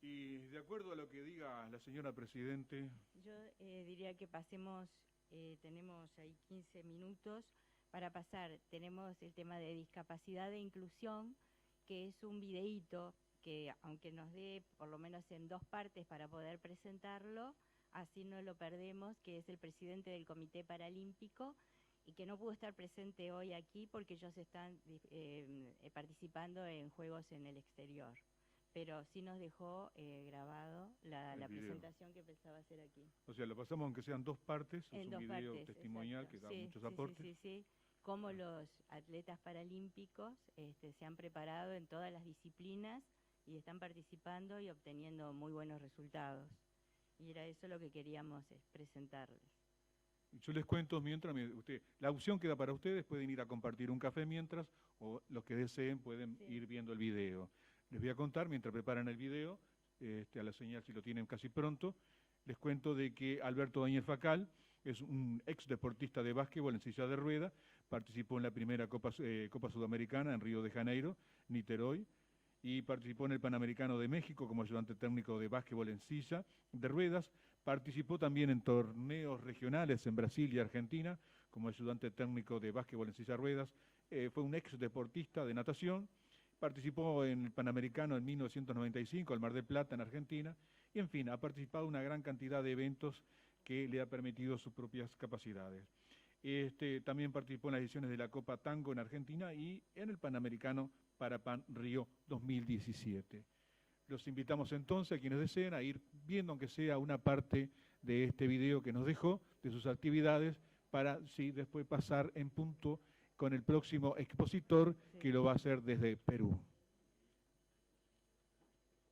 Y de acuerdo a lo que diga la señora Presidente, Yo diría que pasemos, tenemos ahí 15 minutos para pasar. Tenemos el tema de discapacidad e inclusión, que es un videíto que aunque nos dé por lo menos en dos partes para poder presentarlo, así no lo perdemos, que es el presidente del Comité Paralímpico y que no pudo estar presente hoy aquí porque ellos están participando en Juegos en el exterior. Pero sí nos dejó grabado el la video. presentación que pensaba hacer aquí. O sea, lo pasamos aunque sean dos partes, es En un dos video partes, testimonial exacto. que da Sí, muchos sí, sí, aportes. sí, sí. Cómo los atletas paralímpicos se han preparado en todas las disciplinas y están participando y obteniendo muy buenos resultados. Y era eso lo que queríamos presentarles. Yo les cuento mientras, la opción queda para ustedes, pueden ir a compartir un café mientras, o los que deseen pueden ir viendo el video. Les voy a contar, mientras preparan el video, a la señal si lo tienen casi pronto, les cuento de que Alberto Dañez Facal es un ex deportista de básquetbol en silla de rueda, participó en la primera Copa Sudamericana en Río de Janeiro, Niterói, y participó en el Panamericano de México como ayudante técnico de básquetbol en silla de ruedas. Participó también en torneos regionales en Brasil y Argentina como ayudante técnico de básquetbol en silla de ruedas. Fue un ex deportista de natación. Participó en el Panamericano en 1995, al Mar del Plata, en Argentina. Y, en fin, ha participado en una gran cantidad de eventos que le ha permitido sus propias capacidades. También participó en las ediciones de la Copa Tango en Argentina y en el Panamericano Parapan Río 2017. Los invitamos entonces a quienes deseen a ir viendo aunque sea una parte de este video que nos dejó, de sus actividades, para sí, después pasar en punto con el próximo expositor que lo va a hacer desde Perú.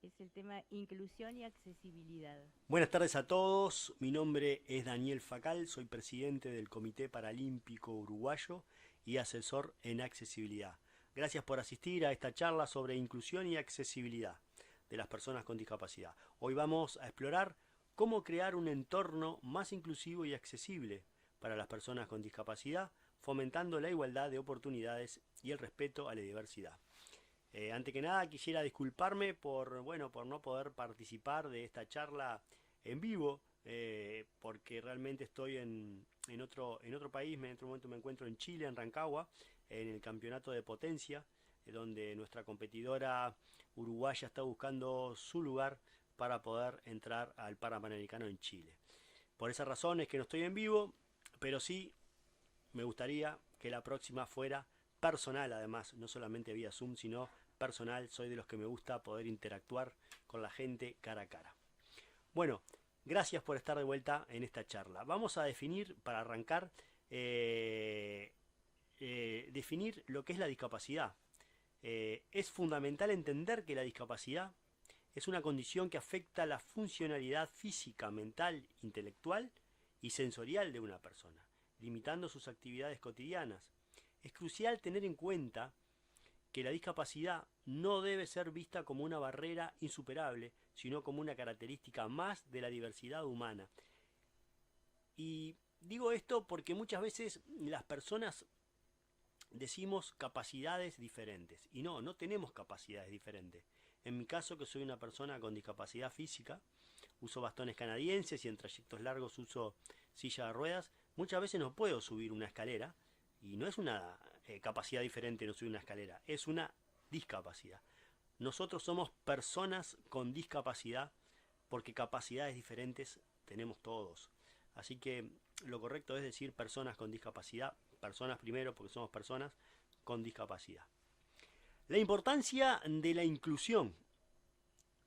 Es el tema inclusión y accesibilidad. Buenas tardes a todos, mi nombre es Daniel Facal, soy presidente del Comité Paralímpico Uruguayo y asesor en accesibilidad. Gracias por asistir a esta charla sobre inclusión y accesibilidad de las personas con discapacidad. Hoy vamos a explorar cómo crear un entorno más inclusivo y accesible para las personas con discapacidad, fomentando la igualdad de oportunidades y el respeto a la diversidad. Antes que nada quisiera disculparme por no poder participar de esta charla en vivo, porque realmente estoy en otro país. En este momento me encuentro en Chile, en Rancagua, en el campeonato de potencia, donde nuestra competidora uruguaya está buscando su lugar para poder entrar al Panamericano en Chile. Por esa razón es que no estoy en vivo, pero sí me gustaría que la próxima fuera personal, además, no solamente vía Zoom, sino personal. Soy de los que me gusta poder interactuar con la gente cara a cara. Bueno, gracias por estar de vuelta en esta charla. Vamos a definir, para arrancar, definir lo que es la discapacidad. Es fundamental entender que la discapacidad es una condición que afecta la funcionalidad física, mental, intelectual y sensorial de una persona, limitando sus actividades cotidianas. Es crucial tener en cuenta que la discapacidad no debe ser vista como una barrera insuperable, sino como una característica más de la diversidad humana. Y digo esto porque muchas veces las personas decimos capacidades diferentes, y no tenemos capacidades diferentes. En mi caso, que soy una persona con discapacidad física, uso bastones canadienses y en trayectos largos uso silla de ruedas, muchas veces no puedo subir una escalera, y no es una capacidad diferente no subir una escalera, es una discapacidad. Nosotros somos personas con discapacidad porque capacidades diferentes tenemos todos. Así que lo correcto es decir personas con discapacidad, personas primero porque somos personas con discapacidad. La importancia de la inclusión.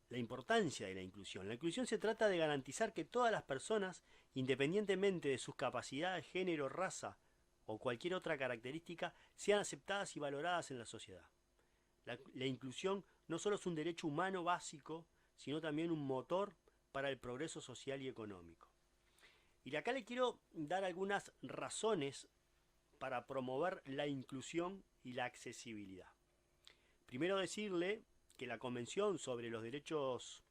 La importancia de la inclusión. La inclusión se trata de garantizar que todas las personas, independientemente de sus capacidades, género, raza o cualquier otra característica, sean aceptadas y valoradas en la sociedad. La inclusión no solo es un derecho humano básico, sino también un motor para el progreso social y económico. Y acá le quiero dar algunas razones para promover la inclusión y la accesibilidad. Primero decirle que la Convención sobre los derechos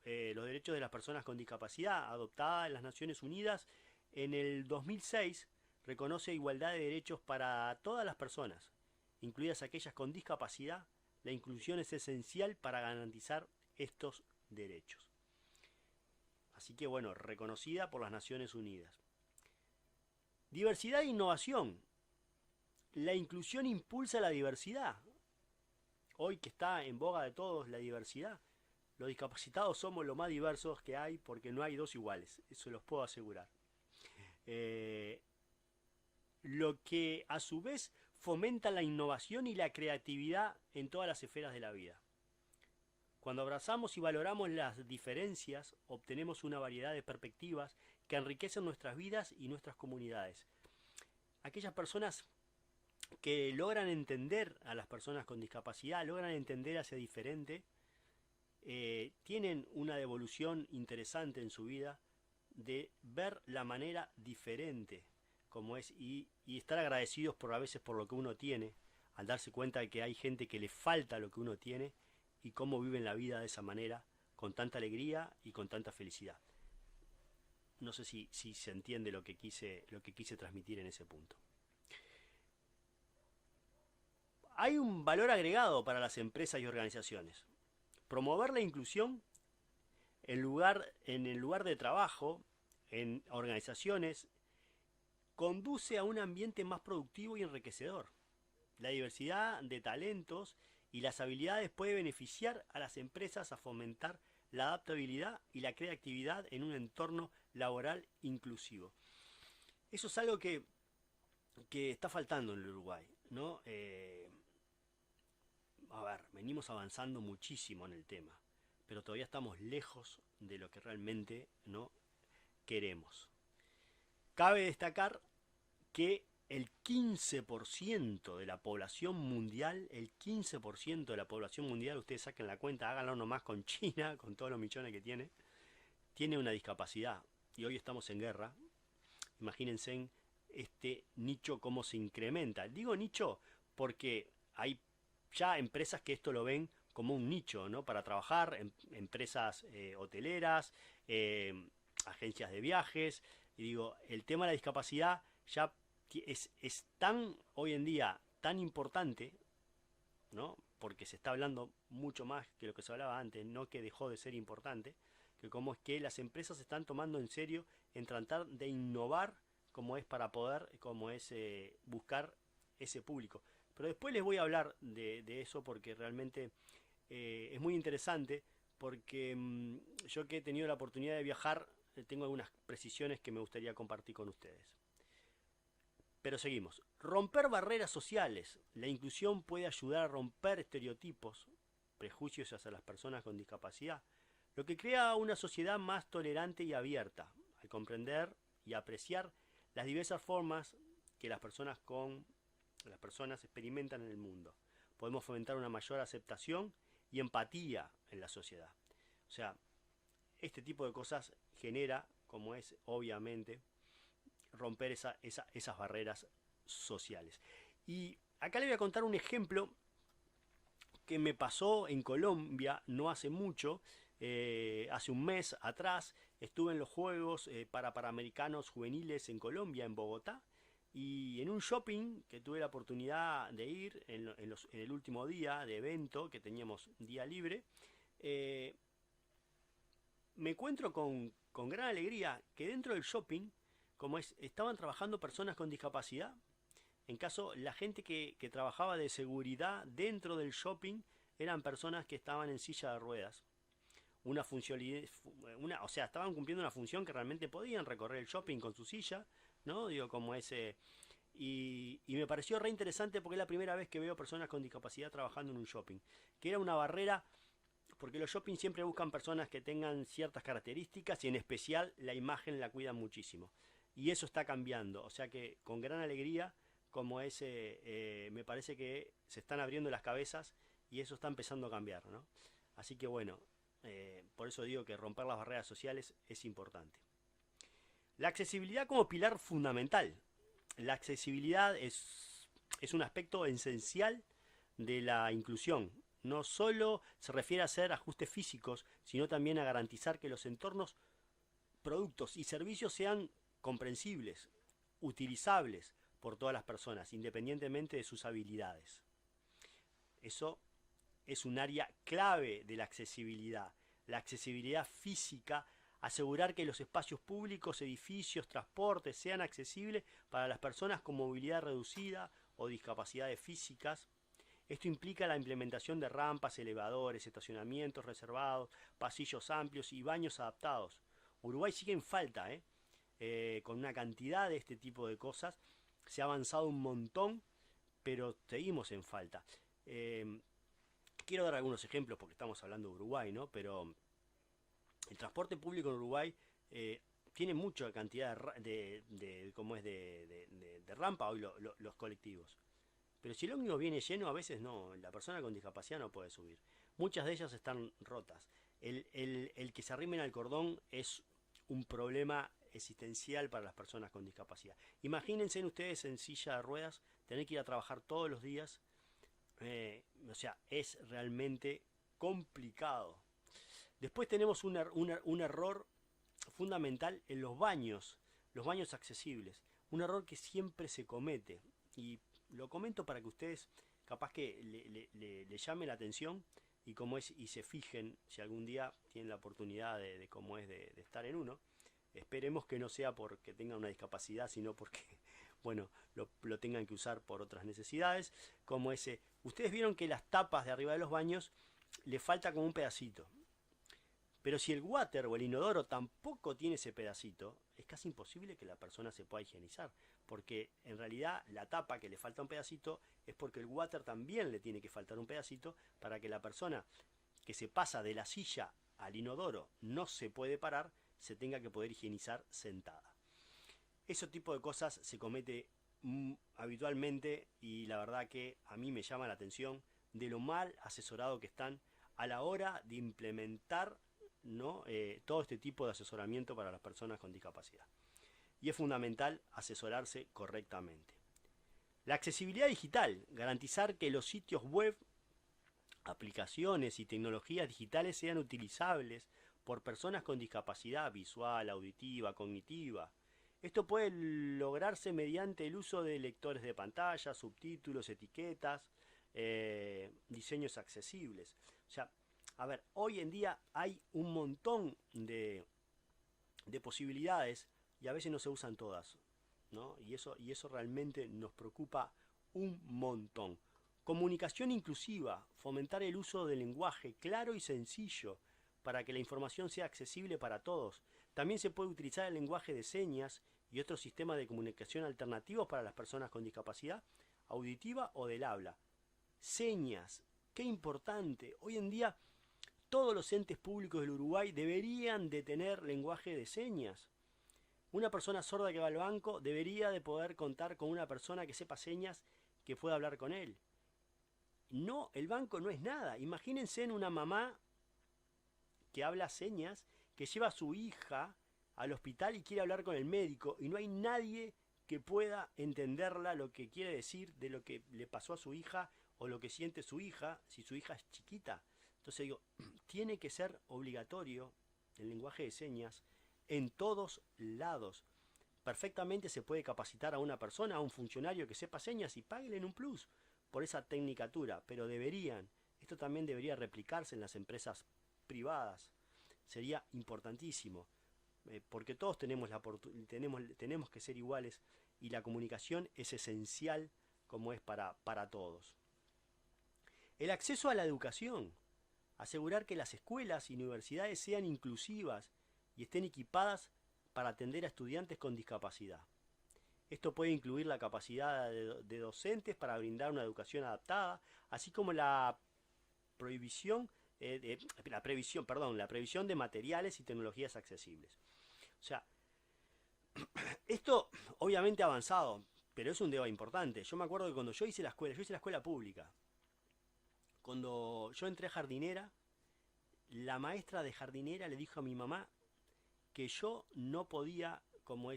de las personas con discapacidad, adoptada en las Naciones Unidas en el 2006, reconoce igualdad de derechos para todas las personas, incluidas aquellas con discapacidad, la inclusión es esencial para garantizar estos derechos. Así que bueno, reconocida por las Naciones Unidas. Diversidad e innovación. La inclusión impulsa la diversidad. Hoy que está en boga de todos la diversidad, los discapacitados somos lo más diversos que hay porque no hay dos iguales, eso los puedo asegurar. Lo que a su vez fomenta la innovación y la creatividad en todas las esferas de la vida. Cuando abrazamos y valoramos las diferencias, obtenemos una variedad de perspectivas que enriquecen nuestras vidas y nuestras comunidades. Aquellas personas que logran entender a las personas con discapacidad, logran entender hacia diferente, tienen una devolución interesante en su vida de ver la manera diferente como es y estar agradecidos a veces por lo que uno tiene, al darse cuenta de que hay gente que le falta lo que uno tiene y cómo viven la vida de esa manera, con tanta alegría y con tanta felicidad. No sé si se entiende lo que quise transmitir en ese punto. Hay un valor agregado para las empresas y organizaciones. Promover la inclusión en el lugar de trabajo, en organizaciones, conduce a un ambiente más productivo y enriquecedor. La diversidad de talentos y las habilidades puede beneficiar a las empresas a fomentar la adaptabilidad y la creatividad en un entorno laboral inclusivo. Eso es algo que está faltando en el Uruguay, ¿no? Venimos avanzando muchísimo en el tema, pero todavía estamos lejos de lo que realmente no queremos. Cabe destacar que el 15% de la población mundial, ustedes saquen la cuenta, háganlo nomás con China, con todos los millones que tiene una discapacidad. Y hoy estamos en guerra. Imagínense este nicho cómo se incrementa. Digo nicho porque hay ya empresas que esto lo ven como un nicho, ¿no? Para trabajar, empresas hoteleras, agencias de viajes. Y digo, el tema de la discapacidad ya es tan, hoy en día, tan importante, ¿no? Porque se está hablando mucho más que lo que se hablaba antes, no que dejó de ser importante, que como es que las empresas se están tomando en serio en tratar de innovar como es para poder, como es buscar ese público. Pero después les voy a hablar de eso porque realmente es muy interesante, porque yo que he tenido la oportunidad de viajar, tengo algunas precisiones que me gustaría compartir con ustedes. Pero seguimos. Romper barreras sociales. La inclusión puede ayudar a romper estereotipos, prejuicios hacia las personas con discapacidad, lo que crea una sociedad más tolerante y abierta, al comprender y apreciar las diversas formas que las personas experimentan en el mundo. Podemos fomentar una mayor aceptación y empatía en la sociedad. O sea, este tipo de cosas genera, como es obviamente, romper esas barreras sociales. Y acá les voy a contar un ejemplo que me pasó en Colombia no hace mucho. Hace un mes atrás estuve en los Juegos Panamericanos Juveniles en Colombia, en Bogotá, y en un shopping que tuve la oportunidad de ir en el último día de evento, que teníamos día libre, me encuentro con gran alegría que dentro del shopping, estaban trabajando personas con discapacidad. En caso, la gente que trabajaba de seguridad dentro del shopping eran personas que estaban en silla de ruedas. O sea, estaban cumpliendo una función que realmente podían recorrer el shopping con su silla, ¿no? Digo, como ese. Y me pareció re interesante porque es la primera vez que veo personas con discapacidad trabajando en un shopping, que era una barrera, porque los shopping siempre buscan personas que tengan ciertas características y en especial la imagen la cuidan muchísimo. Y eso está cambiando, o sea que con gran alegría, como me parece que se están abriendo las cabezas y eso está empezando a cambiar, ¿no? Así que bueno, por eso digo que romper las barreras sociales es importante. La accesibilidad como pilar fundamental. La accesibilidad es un aspecto esencial de la inclusión. No solo se refiere a hacer ajustes físicos, sino también a garantizar que los entornos, productos y servicios sean comprensibles, utilizables por todas las personas, independientemente de sus habilidades. Eso es un área clave de la accesibilidad física, asegurar que los espacios públicos, edificios, transportes sean accesibles para las personas con movilidad reducida o discapacidades físicas. Esto implica la implementación de rampas, elevadores, estacionamientos reservados, pasillos amplios y baños adaptados. Uruguay sigue en falta, con una cantidad de este tipo de cosas. Se ha avanzado un montón, pero seguimos en falta. Quiero dar algunos ejemplos porque estamos hablando de Uruguay, ¿no? Pero el transporte público en Uruguay tiene mucha cantidad de rampa hoy los colectivos. Pero si el ómnibus viene lleno, a veces no, la persona con discapacidad no puede subir. Muchas de ellas están rotas. El que se arrimen al cordón es un problema existencial para las personas con discapacidad. Imagínense ustedes en silla de ruedas, tener que ir a trabajar todos los días. O sea, es realmente complicado. Después tenemos un error fundamental en los baños accesibles. Un error que siempre se comete. Y lo comento para que ustedes capaz que le llame la atención y se fijen si algún día tienen la oportunidad de cómo es de estar en uno. Esperemos que no sea porque tengan una discapacidad, sino porque, bueno, lo tengan que usar por otras necesidades. Como ese, ustedes vieron que las tapas de arriba de los baños le falta como un pedacito. Pero si el water o el inodoro tampoco tiene ese pedacito, es casi imposible que la persona se pueda higienizar. Porque en realidad la tapa que le falta un pedacito es porque el water también le tiene que faltar un pedacito para que la persona que se pasa de la silla al inodoro no se puede parar, se tenga que poder higienizar sentada. Ese tipo de cosas se comete habitualmente y la verdad que a mí me llama la atención de lo mal asesorado que están a la hora de implementar, ¿no? Todo este tipo de asesoramiento para las personas con discapacidad. Y es fundamental asesorarse correctamente. La accesibilidad digital, garantizar que los sitios web, aplicaciones y tecnologías digitales sean utilizables por personas con discapacidad visual, auditiva, cognitiva. Esto puede lograrse mediante el uso de lectores de pantalla, subtítulos, etiquetas, diseños accesibles. O sea, a ver, hoy en día hay un montón de posibilidades y a veces no se usan todas, ¿no? Y eso realmente nos preocupa un montón. Comunicación inclusiva, fomentar el uso del lenguaje claro y sencillo para que la información sea accesible para todos. También se puede utilizar el lenguaje de señas y otros sistemas de comunicación alternativos para las personas con discapacidad auditiva o del habla. Señas, qué importante. Hoy en día todos los entes públicos del Uruguay deberían de tener lenguaje de señas. Una persona sorda que va al banco debería de poder contar con una persona que sepa señas que pueda hablar con él. No, el banco no es nada. Imagínense en una mamá que habla señas, que lleva a su hija al hospital y quiere hablar con el médico y no hay nadie que pueda entenderla lo que quiere decir de lo que le pasó a su hija o lo que siente su hija, si su hija es chiquita. Entonces digo, tiene que ser obligatorio el lenguaje de señas en todos lados. Perfectamente se puede capacitar a una persona, a un funcionario que sepa señas y páguenle en un plus por esa tecnicatura, pero esto también debería replicarse en las empresas privadas. Sería importantísimo, porque todos tenemos que ser iguales y la comunicación es esencial como es para todos. El acceso a la educación. Asegurar que las escuelas y universidades sean inclusivas y estén equipadas para atender a estudiantes con discapacidad. Esto puede incluir la capacidad de docentes para brindar una educación adaptada, así como la previsión de materiales y tecnologías accesibles. O sea, esto obviamente ha avanzado, pero es un debate importante. Yo me acuerdo que cuando yo hice la escuela pública. Cuando yo entré a jardinera, la maestra de jardinera le dijo a mi mamá que yo no podía,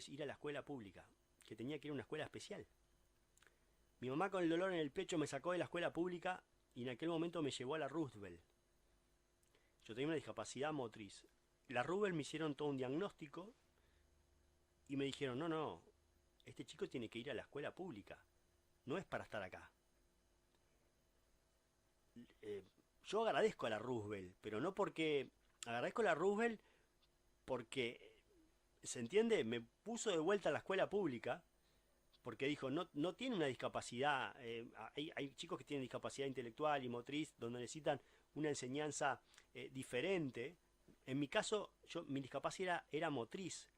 ir a la escuela pública, que tenía que ir a una escuela especial. Mi mamá con el dolor en el pecho me sacó de la escuela pública y en aquel momento me llevó a la Roosevelt. Yo tenía una discapacidad motriz. La Roosevelt me hicieron todo un diagnóstico y me dijeron, no, este chico tiene que ir a la escuela pública, no es para estar acá. yo agradezco a la Roosevelt, pero no porque... Agradezco a la Roosevelt porque, ¿se entiende? Me puso de vuelta a la escuela pública, porque dijo, no tiene una discapacidad, hay chicos que tienen discapacidad intelectual y motriz, donde necesitan una enseñanza diferente. En mi caso, mi discapacidad era motriz.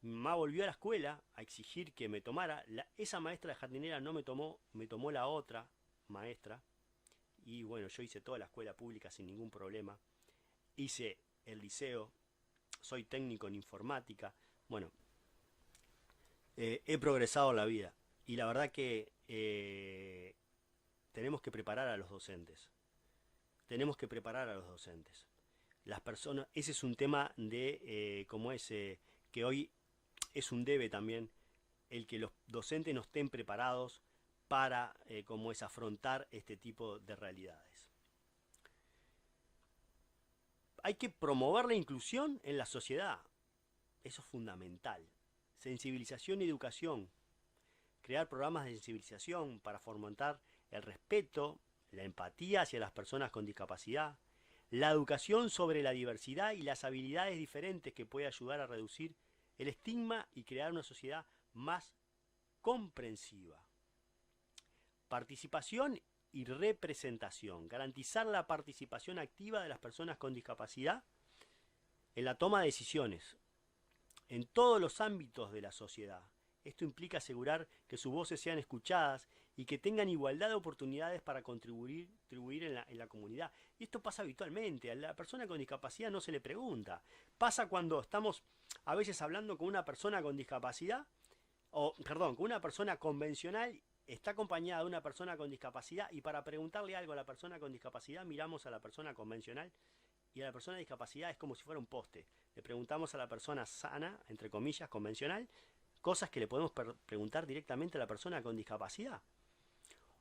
Mi mamá volvió a la escuela a exigir que me tomara. Esa maestra de jardinera no me tomó, me tomó la otra maestra. Y bueno, yo hice toda la escuela pública sin ningún problema. Hice el liceo, soy técnico en informática. Bueno, he progresado en la vida. Y la verdad que tenemos que preparar a los docentes. Tenemos que preparar a los docentes. Las personas, ese es un tema de, que hoy es un debe también, el que los docentes no estén preparados para, afrontar este tipo de realidades. Hay que promover la inclusión en la sociedad. Eso es fundamental. Sensibilización y educación. Crear programas de sensibilización para fomentar el respeto, la empatía hacia las personas con discapacidad, la educación sobre la diversidad y las habilidades diferentes que puede ayudar a reducir el estigma y crear una sociedad más comprensiva. Participación y representación. Garantizar la participación activa de las personas con discapacidad en la toma de decisiones en todos los ámbitos de la sociedad. Esto implica asegurar que sus voces sean escuchadas y que tengan igualdad de oportunidades para contribuir en la comunidad. Y esto pasa habitualmente. A la persona con discapacidad no se le pregunta. Pasa cuando estamos a veces hablando con una persona con discapacidad, con una persona convencional, está acompañada de una persona con discapacidad, y para preguntarle algo a la persona con discapacidad miramos a la persona convencional, y a la persona de discapacidad es como si fuera un poste. Le preguntamos a la persona sana, entre comillas, convencional, cosas que le podemos preguntar directamente a la persona con discapacidad.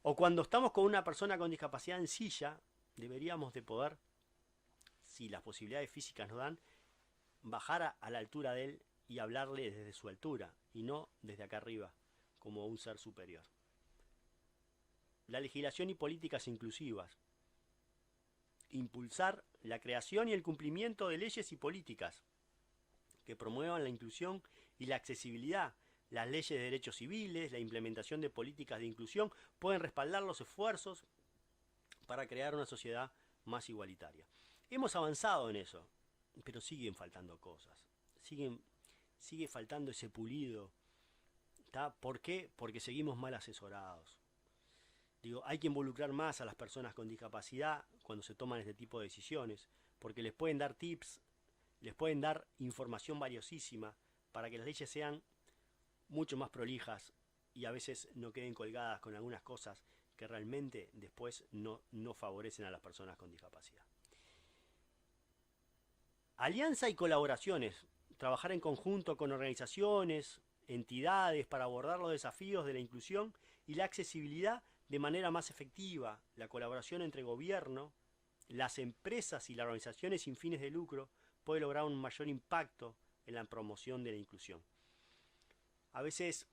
O cuando estamos con una persona con discapacidad en silla, deberíamos de poder, si las posibilidades físicas nos dan, bajar a la altura de él y hablarle desde su altura, y no desde acá arriba, como un ser superior. La legislación y políticas inclusivas. Impulsar la creación y el cumplimiento de leyes y políticas que promuevan la inclusión y la accesibilidad. Las leyes de derechos civiles, la implementación de políticas de inclusión pueden respaldar los esfuerzos para crear una sociedad más igualitaria. Hemos avanzado en eso, pero siguen faltando cosas. Sigue faltando ese pulido. ¿Tá? ¿Por qué? Porque seguimos mal asesorados. Hay que involucrar más a las personas con discapacidad cuando se toman este tipo de decisiones, porque les pueden dar tips, les pueden dar información valiosísima para que las leyes sean mucho más prolijas y a veces no queden colgadas con algunas cosas que realmente después no favorecen a las personas con discapacidad. Alianza y colaboraciones. Trabajar en conjunto con organizaciones, entidades para abordar los desafíos de la inclusión y la accesibilidad de manera más efectiva. La colaboración entre gobierno, las empresas y las organizaciones sin fines de lucro puede lograr un mayor impacto en la promoción de la inclusión. A veces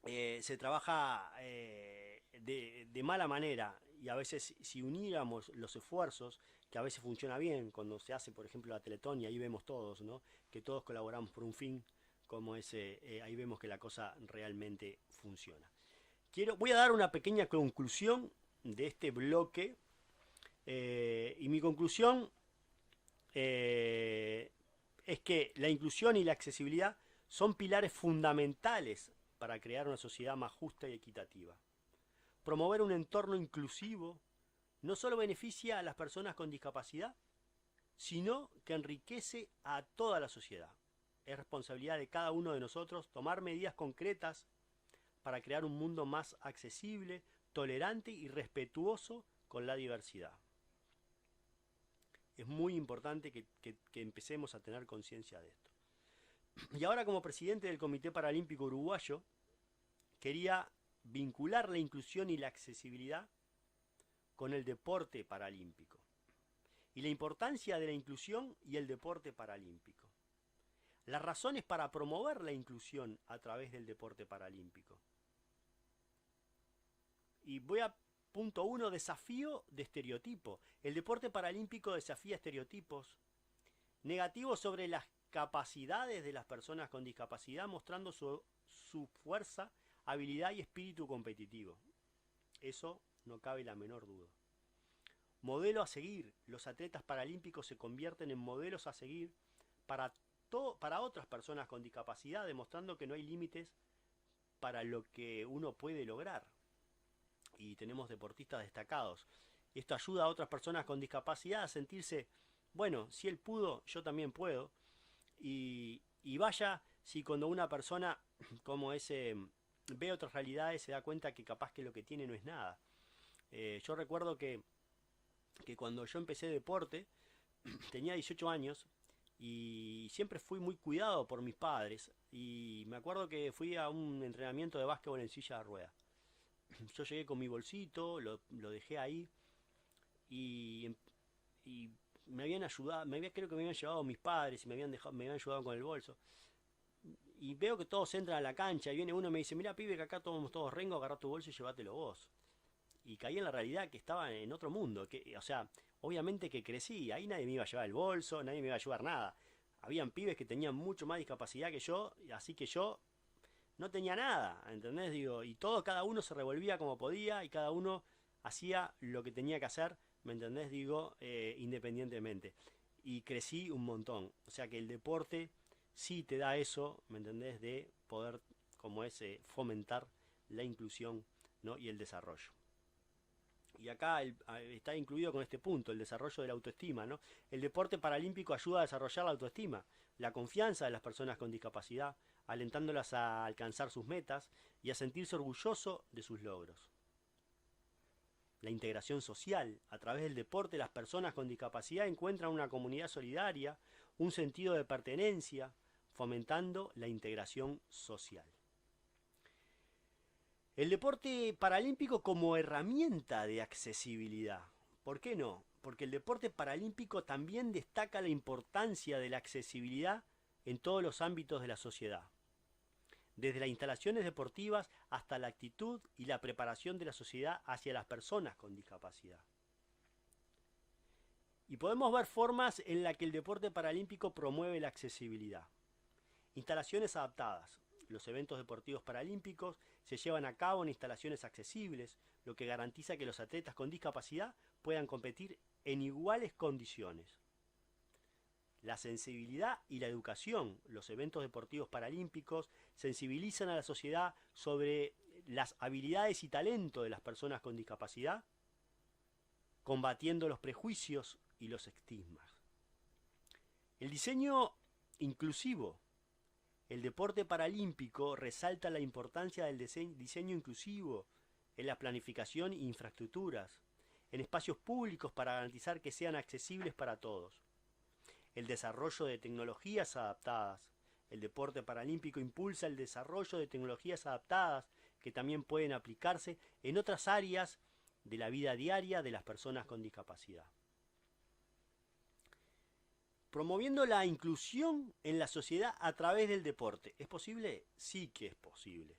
se trabaja de mala manera, y a veces si uniéramos los esfuerzos, que a veces funciona bien cuando se hace, por ejemplo, la Teletón, y ahí vemos todos, ¿no?, que todos colaboramos por un fin, como ahí vemos que la cosa realmente funciona. Voy a dar una pequeña conclusión de este bloque, y mi conclusión es que la inclusión y la accesibilidad son pilares fundamentales para crear una sociedad más justa y equitativa. Promover un entorno inclusivo no solo beneficia a las personas con discapacidad, sino que enriquece a toda la sociedad. Es responsabilidad de cada uno de nosotros tomar medidas concretas para crear un mundo más accesible, tolerante y respetuoso con la diversidad. Es muy importante que empecemos a tener conciencia de esto. Y ahora, como presidente del Comité Paralímpico Uruguayo, quería vincular la inclusión y la accesibilidad con el deporte paralímpico y la importancia de la inclusión y el deporte paralímpico. Las razones para promover la inclusión a través del deporte paralímpico. Y voy a Punto 1, desafío de estereotipo. El deporte paralímpico desafía estereotipos negativos sobre las capacidades de las personas con discapacidad, mostrando su fuerza, habilidad y espíritu competitivo. Eso no cabe la menor duda. Modelo a seguir. Los atletas paralímpicos se convierten en modelos a seguir para otras personas con discapacidad, demostrando que no hay límites para lo que uno puede lograr. Y tenemos deportistas destacados. Esto ayuda a otras personas con discapacidad a sentirse, bueno, si él pudo, yo también puedo. Y vaya si cuando una persona como ese ve otras realidades se da cuenta que capaz que lo que tiene no es nada. Yo recuerdo que cuando yo empecé deporte tenía 18 años y siempre fui muy cuidado por mis padres. Y me acuerdo que fui a un entrenamiento de básquetbol en silla de ruedas. Yo llegué con mi bolsito, lo dejé ahí y me habían ayudado, creo que me habían llevado mis padres y me habían ayudado con el bolso. Y veo que todos entran a la cancha y viene uno y me dice, mira pibe, que acá todos rengos, agarrá tu bolso y llévatelo vos. Y caí en la realidad que estaba en otro mundo, o sea, obviamente que crecí, ahí nadie me iba a llevar el bolso, nadie me iba a ayudar nada. Habían pibes que tenían mucho más discapacidad que yo, así que yo no tenía nada, ¿entendés? Digo, y cada uno se revolvía como podía y cada uno hacía lo que tenía que hacer, ¿me entendés? Digo, independientemente. Y crecí un montón. O sea que el deporte sí te da eso, ¿me entendés? De poder, como fomentar la inclusión, ¿no? Y el desarrollo. Y acá está incluido con este punto, el desarrollo de la autoestima, ¿no? El deporte paralímpico ayuda a desarrollar la autoestima, la confianza de las personas con discapacidad, alentándolas a alcanzar sus metas y a sentirse orgulloso de sus logros. La integración social. A través del deporte, las personas con discapacidad encuentran una comunidad solidaria, un sentido de pertenencia, fomentando la integración social. El deporte paralímpico como herramienta de accesibilidad. ¿Por qué no? Porque el deporte paralímpico también destaca la importancia de la accesibilidad en todos los ámbitos de la sociedad. Desde las instalaciones deportivas hasta la actitud y la preparación de la sociedad hacia las personas con discapacidad. Y podemos ver formas en las que el deporte paralímpico promueve la accesibilidad. Instalaciones adaptadas. Los eventos deportivos paralímpicos se llevan a cabo en instalaciones accesibles, lo que garantiza que los atletas con discapacidad puedan competir en iguales condiciones. La sensibilidad y la educación. Los eventos deportivos paralímpicos sensibilizan a la sociedad sobre las habilidades y talento de las personas con discapacidad, combatiendo los prejuicios y los estigmas. El diseño inclusivo. El deporte paralímpico resalta la importancia del diseño inclusivo en la planificación e infraestructuras, en espacios públicos para garantizar que sean accesibles para todos. El desarrollo de tecnologías adaptadas. El deporte paralímpico impulsa el desarrollo de tecnologías adaptadas que también pueden aplicarse en otras áreas de la vida diaria de las personas con discapacidad. Promoviendo la inclusión en la sociedad a través del deporte. ¿Es posible? Sí que es posible.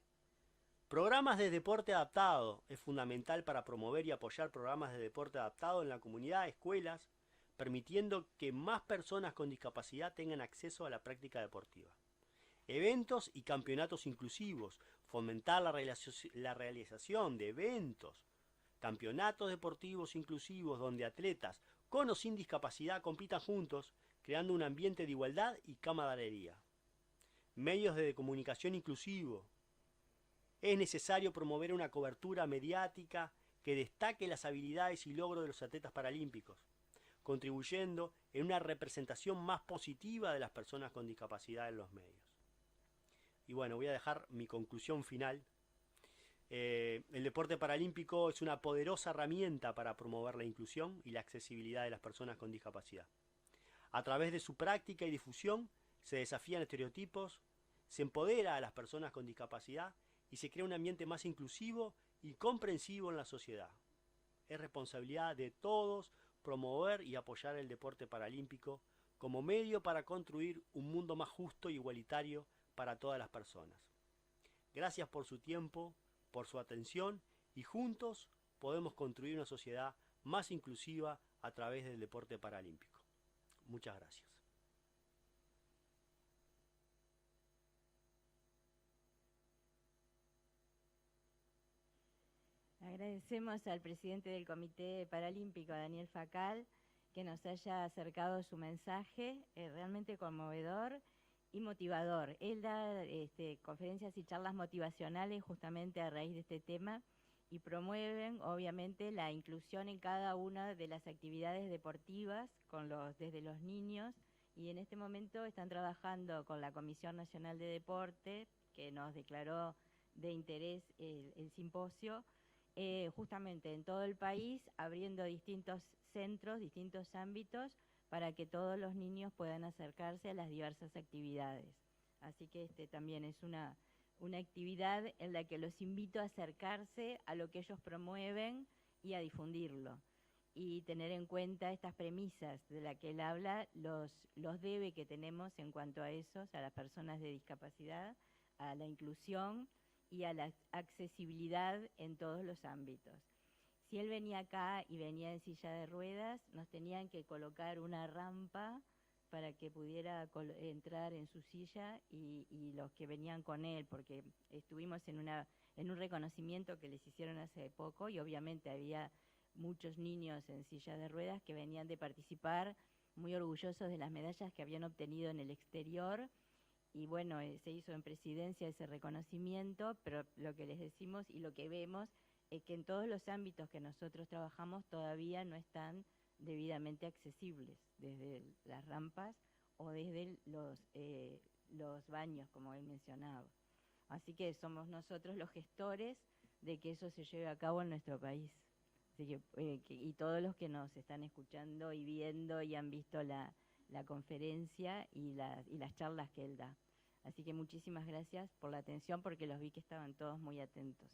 Programas de deporte adaptado. Es fundamental para promover y apoyar programas de deporte adaptado en la comunidad, escuelas, permitiendo que más personas con discapacidad tengan acceso a la práctica deportiva. Eventos y campeonatos inclusivos. Fomentar la realización de eventos, campeonatos deportivos inclusivos donde atletas con o sin discapacidad compitan juntos, creando un ambiente de igualdad y camaradería. Medios de comunicación inclusivo. Es necesario promover una cobertura mediática que destaque las habilidades y logros de los atletas paralímpicos, contribuyendo en una representación más positiva de las personas con discapacidad en los medios. Y bueno, voy a dejar mi conclusión final. El deporte paralímpico es una poderosa herramienta para promover la inclusión y la accesibilidad de las personas con discapacidad. A través de su práctica y difusión se desafían estereotipos, se empodera a las personas con discapacidad y se crea un ambiente más inclusivo y comprensivo en la sociedad. Es responsabilidad de todos promover y apoyar el deporte paralímpico como medio para construir un mundo más justo y igualitario para todas las personas. Gracias por su tiempo, por su atención y juntos podemos construir una sociedad más inclusiva a través del deporte paralímpico. Muchas gracias. Agradecemos al presidente del Comité Paralímpico, Daniel Facal, que nos haya acercado su mensaje, realmente conmovedor y motivador. Él da conferencias y charlas motivacionales justamente a raíz de este tema y promueven, obviamente, la inclusión en cada una de las actividades deportivas desde los niños, y en este momento están trabajando con la Comisión Nacional de Deporte, que nos declaró de interés el simposio, justamente en todo el país, abriendo distintos centros, distintos ámbitos, para que todos los niños puedan acercarse a las diversas actividades. Así que también es una actividad en la que los invito a acercarse a lo que ellos promueven y a difundirlo. Y tener en cuenta estas premisas de las que él habla, los debe que tenemos en cuanto a esos, a las personas de discapacidad, a la inclusión y a la accesibilidad en todos los ámbitos. Si él venía acá y venía en silla de ruedas, nos tenían que colocar una rampa para que pudiera entrar en su silla y los que venían con él, porque estuvimos en un reconocimiento que les hicieron hace poco y obviamente había muchos niños en silla de ruedas que venían de participar, muy orgullosos de las medallas que habían obtenido en el exterior. Y bueno, se hizo en presidencia ese reconocimiento, pero lo que les decimos y lo que vemos es que en todos los ámbitos que nosotros trabajamos todavía no están debidamente accesibles, desde las rampas o desde los baños, como él mencionaba. Así que somos nosotros los gestores de que eso se lleve a cabo en nuestro país. Así que, y todos los que nos están escuchando y viendo y han visto la conferencia y las charlas que él da. Así que muchísimas gracias por la atención, porque los vi que estaban todos muy atentos.